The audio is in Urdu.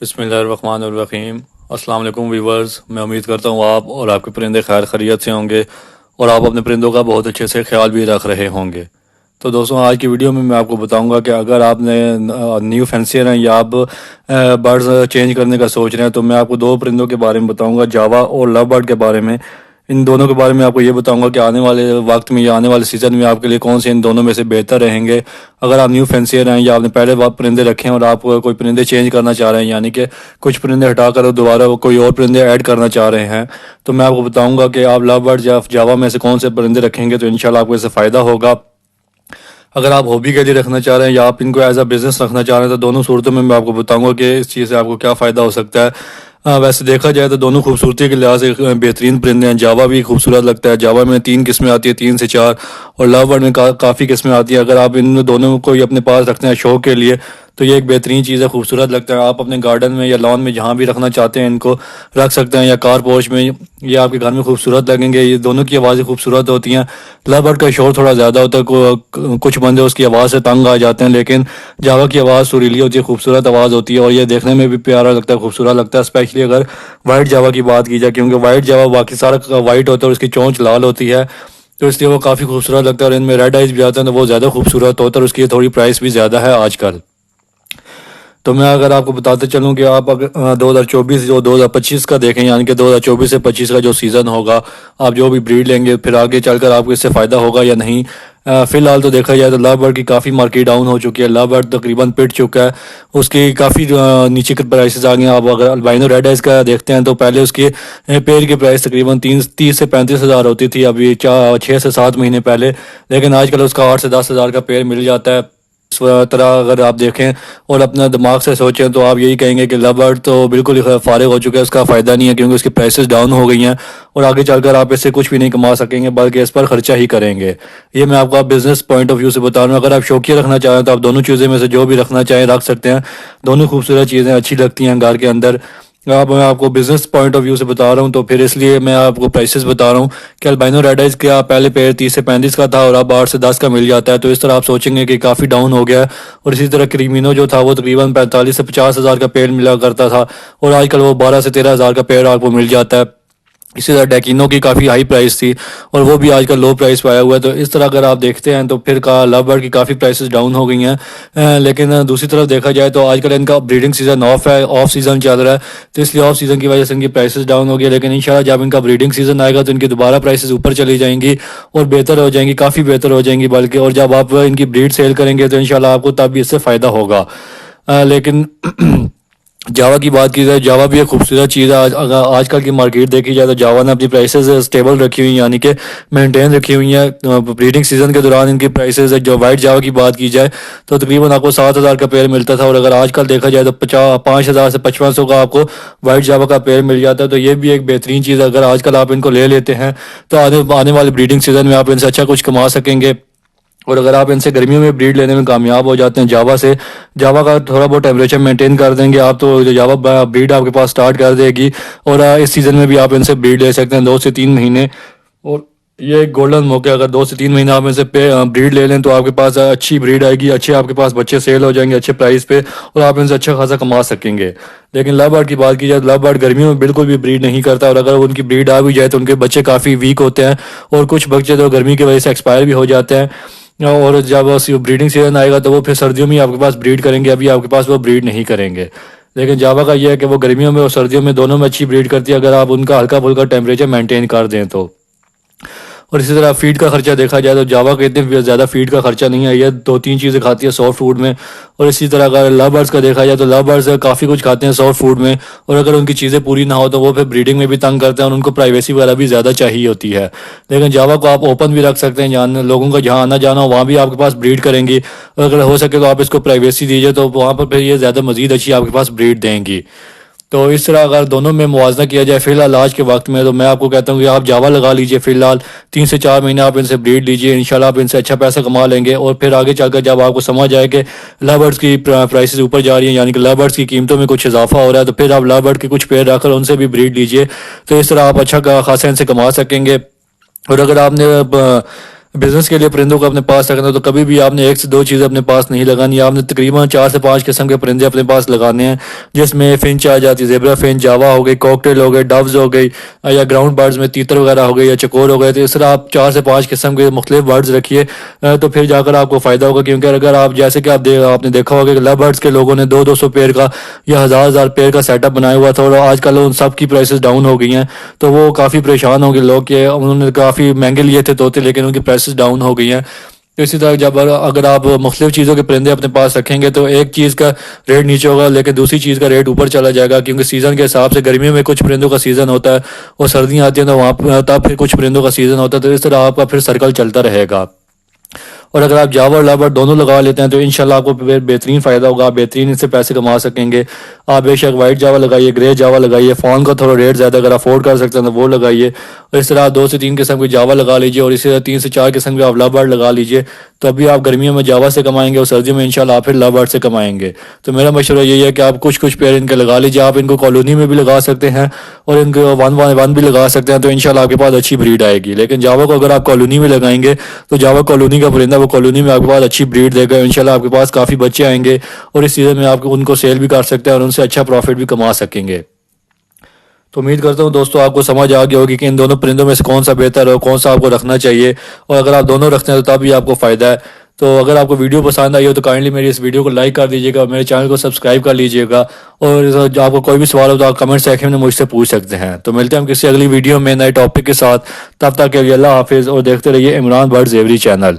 بسم اللہ الرحمن الرحیم۔ السلام علیکم ویورز، میں امید کرتا ہوں آپ اور آپ کے پرندے خیر خیریت سے ہوں گے اور آپ اپنے پرندوں کا بہت اچھے سے خیال بھی رکھ رہے ہوں گے۔ تو دوستوں، آج کی ویڈیو میں آپ کو بتاؤں گا کہ اگر آپ نے نیو فینسیئر ہیں یا آپ برڈز چینج کرنے کا سوچ رہے ہیں تو میں آپ کو دو پرندوں کے بارے میں بتاؤں گا، جاوا اور لو برڈ کے بارے میں۔ ان دونوں کے بارے میں آپ کو یہ بتاؤں گا کہ آنے والے وقت میں یا آنے والے سیزن میں آپ کے لیے کون سے ان دونوں میں سے بہتر رہیں گے۔ اگر آپ نیو فینسیئر ہیں یا آپ نے پہلے پرندے رکھے ہیں اور آپ کوئی پرندے چینج کرنا چاہ رہے ہیں، یعنی کہ کچھ پرندے ہٹا کر دوبارہ کوئی اور پرندے ایڈ کرنا چاہ رہے ہیں، تو میں آپ کو بتاؤں گا کہ آپ لو برڈ یا جاوا میں سے کون سے پرندے رکھیں گے تو انشاءاللہ آپ کو اس سے فائدہ ہوگا۔ اگر آپ ہابی کے لیے رکھنا چاہ رہے ہیں یا آپ ان کو ایز اے بزنس رکھنا چاہ رہے ہیں تو دونوں صورتوں میں آپ کو بتاؤں گا کہ اس چیز سے آپ کو کیا فائدہ ہو سکتا ہے۔ ویسے دیکھا جائے تو دونوں خوبصورتی کے لحاظ سے بہترین پرندے ہیں۔ جاوا بھی خوبصورت لگتا ہے، جاوا میں 3 قسمیں آتی ہیں، 3 سے 4، اور لو برڈ میں کافی قسمیں آتی ہیں۔ اگر آپ ان دونوں کو ہی اپنے پاس رکھتے ہیں شوق کے لیے تو یہ ایک بہترین چیز ہے، خوبصورت لگتا ہے۔ آپ اپنے گارڈن میں یا لان میں جہاں بھی رکھنا چاہتے ہیں ان کو رکھ سکتے ہیں، یا کار پوش میں، یہ آپ کے گھر میں خوبصورت لگیں گے۔ یہ دونوں کی آوازیں خوبصورت ہوتی ہیں۔ لو برڈ کا شور تھوڑا زیادہ ہوتا ہے، کچھ بندے اس کی آواز سے تنگ آ جاتے ہیں، لیکن جاوا کی آواز سریلی ہوتی ہے، خوبصورت آواز ہوتی ہے اور یہ دیکھنے میں بھی پیارا لگتا ہے، خوبصورت لگتا ہے، اسپیشلی اگر وائٹ جاوا کی بات کی جائے، کیونکہ وائٹ جاوا باقی سارا وائٹ ہوتا ہے اور اس کی چونچ لال ہوتی ہے، تو اس لیے وہ کافی خوبصورت لگتا ہے۔ اور ان میں ریڈ آئیز بھی آتے ہیں تو وہ زیادہ خوبصورت ہوتا ہے اور اس کی تھوڑی پرائس بھی زیادہ ہے آج کل۔ تو میں اگر آپ کو بتاتے چلوں کہ آپ اگر 2024 جو 2025 کا دیکھیں، یعنی کہ 2024 سے 25 کا جو سیزن ہوگا، آپ جو بھی بریڈ لیں گے پھر آگے چل کر آپ کو اس سے فائدہ ہوگا یا نہیں۔ فی الحال تو دیکھا جائے تو لو برڈ کی کافی مارکیٹ ڈاؤن ہو چکی ہے، لو برڈ تقریباً پٹ چکا ہے، اس کی کافی نیچے کے پرائسز آ گئے ہیں۔ آپ اگر البائنو ریڈ آئز کا دیکھتے ہیں تو پہلے اس کے پیڑ کی پرائس تقریباً 30 سے 35 ہزار ہوتی تھی، ابھی 6 سے 7 مہینے پہلے، لیکن آج کل اس کا 8 سے 10 ہزار کا پیڑ مل جاتا ہے۔ اس طرح اگر آپ دیکھیں اور اپنا دماغ سے سوچیں تو آپ یہی کہیں گے کہ لو برڈ تو بالکل ہی فارغ ہو چکا ہے، اس کا فائدہ نہیں ہے، کیونکہ اس کی پرائسز ڈاؤن ہو گئی ہیں اور آگے چل کر آپ اس سے کچھ بھی نہیں کما سکیں گے بلکہ اس پر خرچہ ہی کریں گے۔ یہ میں آپ کو بزنس پوائنٹ آف ویو سے بتا رہا ہوں۔ اگر آپ شوقیہ رکھنا چاہیں تو آپ دونوں چیزیں میں سے جو بھی رکھنا چاہیں رکھ سکتے ہیں، دونوں خوبصورت چیزیں اچھی لگتی ہیں گھر کے اندر۔ میں آپ کو بزنس پوائنٹ آف ویو سے بتا رہا ہوں تو پھر اس لیے میں آپ کو پرائسز بتا رہا ہوں کہ البائنو ریڈ آئز کا پہلے پیڑ 30 سے 35 کا تھا اور اب 8 سے 10 کا مل جاتا ہے، تو اس طرح آپ سوچیں گے کہ کافی ڈاؤن ہو گیا ہے۔ اور اسی طرح کریمینو جو تھا وہ تقریباً 45 سے 50 ہزار کا پیڑ ملا کرتا تھا اور آج کل وہ 12 سے 13 ہزار کا پیڑ آپ کو مل جاتا ہے۔ اسی طرح ڈیکینو کی کافی ہائی پرائس تھی اور وہ بھی آج کل لو پرائس پہ آیا ہوا ہے۔ تو اس طرح اگر آپ دیکھتے ہیں تو پھر لو برڈ کی کافی پرائسز ڈاؤن ہو گئی ہیں، لیکن دوسری طرف دیکھا جائے تو آج کل ان کا بریڈنگ سیزن آف سیزن چل رہا ہے، تو اس لیے آف سیزن کی وجہ سے ان کی پرائسز ڈاؤن ہو گئی، لیکن انشاءاللہ جب ان کا بریڈنگ سیزن آئے گا تو ان کی دوبارہ پرائسز اوپر چلی جائیں گی اور بہتر ہو جائیں گی، کافی بہتر ہو جائیں گی بلکہ۔ اور جب آپ ان کی بریڈ سیل کریں گے تو انشاءاللہ آپ کو تب بھی اس سے فائدہ ہوگا۔ لیکن جاوا کی بات کی جائے، جاوا بھی ایک خوبصورت چیز ہے۔ اگر آج کل کی مارکیٹ دیکھی جائے تو جاوا نے اپنی پرائسز اسٹیبل رکھی ہوئی ہیں، یعنی کہ مینٹین رکھی ہوئی ہیں۔ بریڈنگ سیزن کے دوران ان کی پرائسز جو وائٹ جاوا کی بات کی جائے تو تقریباً آپ کو 7 ہزار کا پیڑ ملتا تھا، اور اگر آج کل دیکھا جائے تو 5 ہزار سے 5500 کا آپ کو وائٹ جاوا کا پیڑ مل جاتا ہے۔ تو یہ بھی ایک بہترین چیز ہے، اگر آج کل آپ ان کو لے لیتے ہیں تو آنے والے بریڈنگ سیزن میں آپ ان سے اچھا کچھ کما سکیں گے۔ اور اگر آپ ان سے گرمیوں میں بریڈ لینے میں کامیاب ہو جاتے ہیں جاوا کا تھوڑا بہت ٹیمپریچر مینٹین کر دیں گے آپ تو جاوا بریڈ آپ کے پاس سٹارٹ کر دے گی، اور اس سیزن میں بھی آپ ان سے بریڈ لے سکتے ہیں 2 سے 3 مہینے۔ اور یہ ایک گولڈن موقع ہے، اگر 2 سے 3 مہینے آپ ان سے بریڈ لے لیں تو آپ کے پاس اچھی بریڈ آئے گی، اچھے آپ کے پاس بچے سیل ہو جائیں گے اچھے پرائس پہ اور آپ ان سے اچھا خاصا کما سکیں گے۔ لیکن لو برڈ کی بات کی جائے تو لو برڈ گرمیوں میں بالکل بھی بریڈ نہیں کرتا، اور اگر ان کی بریڈ آ بھی جائے تو ان کے بچے کافی ویک ہوتے ہیں اور کچھ بچے تو گرمی کی وجہ سے ایکسپائر بھی ہو جاتے ہیں۔ اور جب بریڈنگ سیزن آئے گا تو وہ پھر سردیوں میں آپ کے پاس بریڈ کریں گے، ابھی آپ کے پاس وہ بریڈ نہیں کریں گے۔ لیکن جاوا کا یہ ہے کہ وہ گرمیوں میں اور سردیوں میں دونوں میں اچھی بریڈ کرتی ہے اگر آپ ان کا ہلکا پھلکا ٹیمپریچر مینٹین کر دیں تو۔ اور اسی طرح فیڈ کا خرچہ دیکھا جائے تو جاوا کا اتنے زیادہ فیڈ کا خرچہ نہیں ہے، یہ 2-3 چیزیں کھاتی ہے سافٹ فوڈ میں۔ اور اسی طرح اگر لو برڈز کا دیکھا جائے تو لو برڈز کافی کچھ کھاتے ہیں سافٹ فوڈ میں، اور اگر ان کی چیزیں پوری نہ ہو تو وہ پھر بریڈنگ میں بھی تنگ کرتے ہیں اور ان کو پرائیویسی وغیرہ بھی زیادہ چاہیے ہوتی ہے۔ لیکن جاوا کو آپ اوپن بھی رکھ سکتے ہیں، لوگوں کا جہاں آنا جانا ہو وہاں بھی آپ کے پاس بریڈ کریں گی، اور اگر ہو سکے تو آپ اس کو پرائیویسی دیجیے تو وہاں پر پھر یہ زیادہ مزید اچھی آپ کے پاس بریڈ دیں گی۔ تو اس طرح اگر دونوں میں موازنہ کیا جائے فی الحال آج کے وقت میں تو میں آپ کو کہتا ہوں کہ آپ جاوا لگا لیجئے، فی الحال 3 سے 4 مہینے آپ ان سے بریڈ لیجئے، انشاءاللہ آپ ان سے اچھا پیسہ کما لیں گے۔ اور پھر آگے چل کر جب آپ کو سمجھ آئے کہ لو برڈز کی پرائسز اوپر جا رہی ہیں، یعنی کہ لو برڈز کی قیمتوں میں کچھ اضافہ ہو رہا ہے، تو پھر آپ لو برڈ کے کچھ پیڑ رکھ کر ان سے بھی بریڈ لیجئے، تو اس طرح آپ اچھا خاصا ان سے کما سکیں گے۔ اور اگر آپ نے بزنس کے لیے پرندوں کو اپنے پاس رکھنا ہے تو کبھی بھی آپ نے 1 سے 2 چیزیں اپنے پاس نہیں لگانی، آپ نے تقریباً 4 سے 5 قسم کے پرندے اپنے پاس لگانے ہیں، جس میں فنچ آ جاتی ہے، زیبرا فنچ، جاوا ہو گئی، کاکٹیل ہو گئی، ڈوز ہو گئی، یا گراؤنڈ برڈز میں تیتر وغیرہ ہو گئی یا چکور ہو گئے، تو اس طرح آپ 4 سے 5 قسم کے مختلف برڈز رکھیے، تو پھر جا کر آپ کو فائدہ ہوگا، کیونکہ اگر آپ جیسے کہ آپ نے دیکھا ہوگا کہ لو برڈز کے لوگوں نے 200 پیئر کا یا 1000 پیئر کا سیٹ اپ بنایا ہوا تھا، اور آج کل ان سب کی پرائسز ڈاؤن ہو گئی ہیں، تو وہ کافی پریشان ہوں گے لوگ کہ انہوں نے کافی مہنگے لیے تھے طوطے لیکن ان کی پرائسز ڈاؤن ہو گئی ہیں۔ تو اسی طرح جب اگر آپ مختلف چیزوں کے پرندے اپنے پاس رکھیں گے تو ایک چیز کا ریٹ نیچے ہوگا لیکن دوسری چیز کا ریٹ اوپر چلا جائے گا، کیونکہ سیزن کے حساب سے گرمیوں میں کچھ پرندوں کا سیزن ہوتا ہے اور سردیاں آتی ہیں تو وہاں تب پھر کچھ پرندوں کا سیزن ہوتا ہے، تو اس طرح آپ کا پھر سرکل چلتا رہے گا۔ اور اگر آپ جاوا اور لو برڈ دونوں لگا لیتے ہیں تو انشاءاللہ آپ کو بہترین فائدہ ہوگا، آپ بہترین اس سے پیسے کما سکیں گے۔ آپ بے شک وائٹ جاوا لگائیے، گرے جاوا لگائیے، فون کا تھوڑا ریٹ زیادہ اگر افورڈ کر سکتے ہیں تو وہ لگائیے، اور اس طرح 2 سے 3 قسم کی جاوا لگا لیجیے، اور اسی طرح 3 سے 4 قسم کے آپ لو برڈ لگا لیجیے، تو ابھی آپ گرمیوں میں جاوا سے کمائیں گے اور سردیوں میں انشاءاللہ آپ پھر لو برڈ سے کمائیں گے۔ تو میرا مشورہ یہی ہے کہ آپ کچھ پیئر ان کے لگا لیجیے، آپ ان کو کالونی میں بھی لگا سکتے ہیں اور ان کو 1 بھی لگا سکتے ہیں، تو انشاءاللہ آپ کے پاس اچھی بریڈ آئے گی۔ لیکن جاوا کو اگر آپ کالونی میں لگائیں گے تو جاوا کالونی کا پرندہ وہ کالونی میں آپ کے پاس اچھی بریڈ دے گا، انشاءاللہ آپ کے پاس کافی بچے آئیں گے اور اس سیزن میں آپ ان کو سیل بھی کر سکتے ہیں اور ان سے اچھا پروفٹ بھی کما سکیں گے۔ تو امید کرتا ہوں دوستو آپ کو سمجھ آ گیا ہوگی کہ ان دونوں پرندوں میں سے کون سا بہتر ہے اور کون سا آپ کو رکھنا چاہیے، اور اگر آپ دونوں رکھتے ہیں تو تب بھی آپ کو فائدہ ہے۔ تو اگر آپ کو ویڈیو پسند آئی ہو تو کائنڈلی میری اس ویڈیو کو لائک کر دیجیے گا اور میرے چینل کو سبسکرائب کر لیجیے گا، اور آپ کو کوئی بھی سوال ہو تو آپ کمنٹ سیکشن میں مجھ سے پوچھ سکتے ہیں۔ تو ملتے ہیں ہم کسی اگلی ویڈیو میں نئے ٹاپک کے ساتھ، تب تک کے لیے اللہ حافظ، اور دیکھتے رہیے عمران برڈز ایوری چینل۔